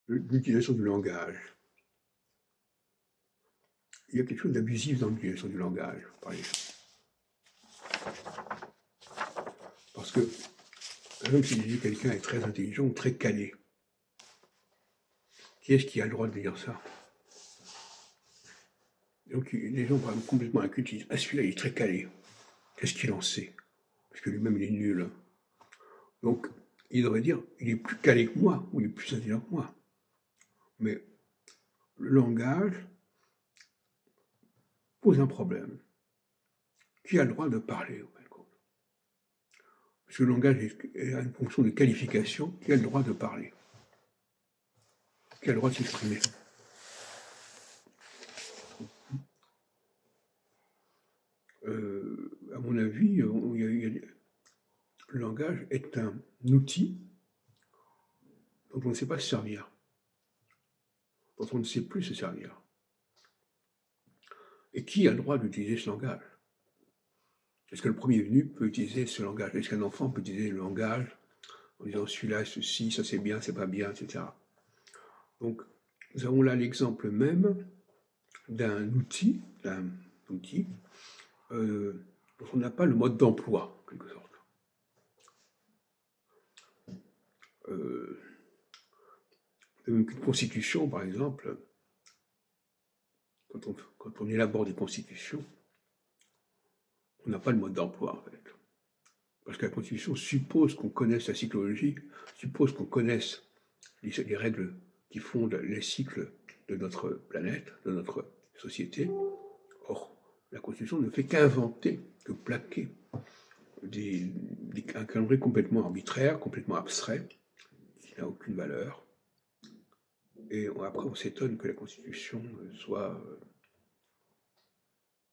l'utilisation du langage. Il y a quelque chose d'abusif dans l'utilisation du langage, par exemple. Parce que, par exemple, si je dis quelqu'un est très intelligent ou très calé, qui est-ce qui a le droit de dire ça? Donc, les gens, par exemple, complètement incultes, disent « Ah, celui-là, il est très calé. Qu'est-ce qu'il en sait? Parce que lui-même, il est nul. » Donc, il devrait dire « Il est plus calé que moi, ou il est plus intelligent que moi. » Mais le langage pose un problème. Qui a le droit de parler, au fin de compte? Parce que le langage a une fonction de qualification. Qui a le droit de parler? Qui a le droit de s'exprimer? À mon avis, le langage est un outil dont on ne sait pas se servir, dont on ne sait plus se servir. Et qui a le droit d'utiliser ce langage? Est-ce que le premier venu peut utiliser ce langage? Est-ce qu'un enfant peut utiliser le langage en disant celui-là, ceci, ça c'est bien, c'est pas bien, etc. Donc, nous avons là l'exemple même d'un outil dont on n'a pas le mode d'emploi, en quelque sorte. Une constitution, par exemple, quand on élabore des constitutions, on n'a pas le mode d'emploi, en fait. Parce que la constitution suppose qu'on connaisse la cyclologie, suppose qu'on connaisse les règles qui fondent les cycles de notre planète, de notre société. Or, la constitution ne fait qu'inventer, que plaquer un calendrier complètement arbitraire, complètement abstrait, qui n'a aucune valeur. Et après, on s'étonne que la Constitution soit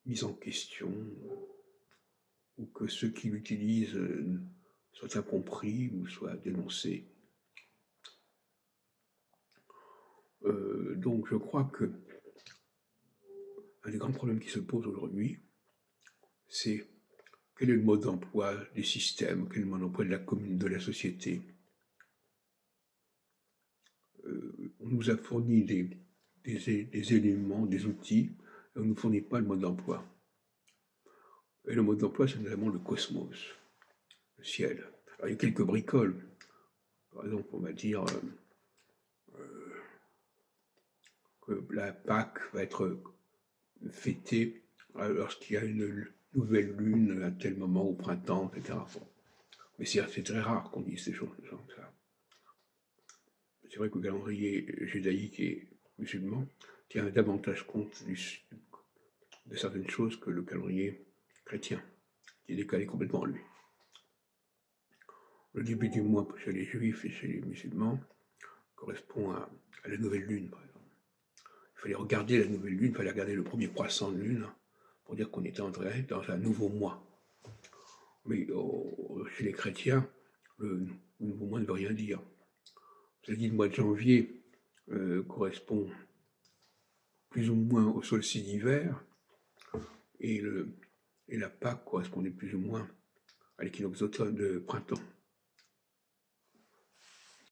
mise en question, ou que ceux qui l'utilisent soient incompris ou soient dénoncés. Donc je crois que un des grands problèmes qui se pose aujourd'hui, c'est quel est le mode d'emploi des systèmes, quel est le mode d'emploi de la commune, de la société. On nous a fourni des éléments, des outils, et on ne nous fournit pas le mode d'emploi. Et le mode d'emploi, c'est notamment le cosmos, le ciel. Alors, il y a quelques bricoles. Par exemple, on va dire que la Pâque va être fêtée lorsqu'il y a une nouvelle lune à tel moment, au printemps, etc. Bon. Mais c'est très rare qu'on dise ces choses comme ça. C'est vrai que le calendrier judaïque et musulman tient davantage compte de certaines choses que le calendrier chrétien, qui est décalé complètement lui. Le début du mois chez les juifs et chez les musulmans correspond à la nouvelle lune, par exemple. Il fallait regarder la nouvelle lune, il fallait regarder le premier croissant de lune pour dire qu'on était entré dans un nouveau mois. Mais chez les chrétiens, le nouveau mois ne veut rien dire. Cela dit, le mois de janvier correspond plus ou moins au solstice d'hiver, et la Pâque correspondait plus ou moins à l'équinoxe d'automne, de printemps.